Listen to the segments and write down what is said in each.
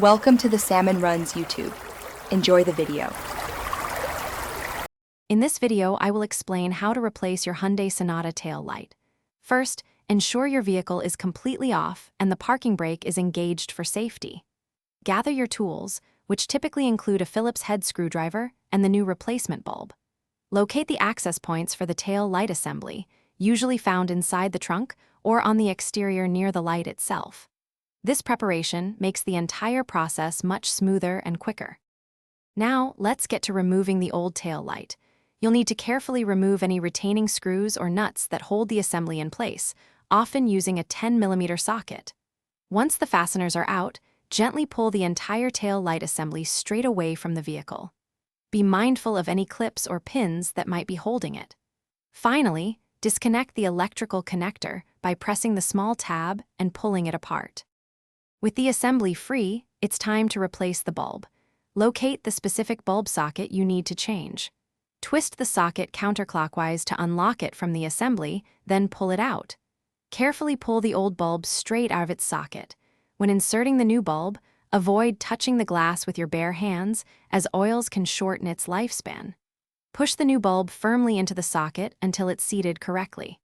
Welcome to the Salmon Runs YouTube. Enjoy the video. In this video, I will explain how to replace your Hyundai Sonata tail light. First, ensure your vehicle is completely off and the parking brake is engaged for safety. Gather your tools, which typically include a Phillips head screwdriver and the new replacement bulb. Locate the access points for the tail light assembly, usually found inside the trunk or on the exterior near the light itself. This preparation makes the entire process much smoother and quicker. Now, let's get to removing the old tail light. You'll need to carefully remove any retaining screws or nuts that hold the assembly in place, often using a 10mm socket. Once the fasteners are out, gently pull the entire tail light assembly straight away from the vehicle. Be mindful of any clips or pins that might be holding it. Finally, disconnect the electrical connector by pressing the small tab and pulling it apart. With the assembly free, it's time to replace the bulb. Locate the specific bulb socket you need to change. Twist the socket counterclockwise to unlock it from the assembly, then pull it out. Carefully pull the old bulb straight out of its socket. When inserting the new bulb, avoid touching the glass with your bare hands, as oils can shorten its lifespan. Push the new bulb firmly into the socket until it's seated correctly.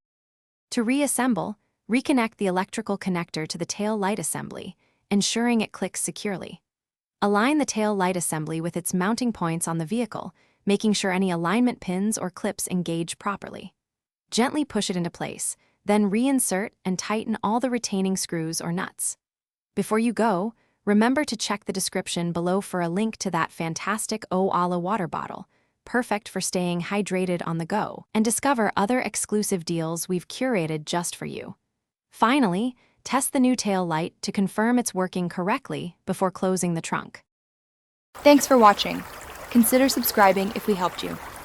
To reassemble, reconnect the electrical connector to the tail light assembly, ensuring it clicks securely. Align the tail light assembly with its mounting points on the vehicle, making sure any alignment pins or clips engage properly. Gently push it into place, then reinsert and tighten all the retaining screws or nuts. Before you go, remember to check the description below for a link to that fantastic O'Ala water bottle, perfect for staying hydrated on the go, and discover other exclusive deals we've curated just for you. Finally, test the new tail light to confirm it's working correctly before closing the trunk. Thanks for watching. Consider subscribing if we helped you.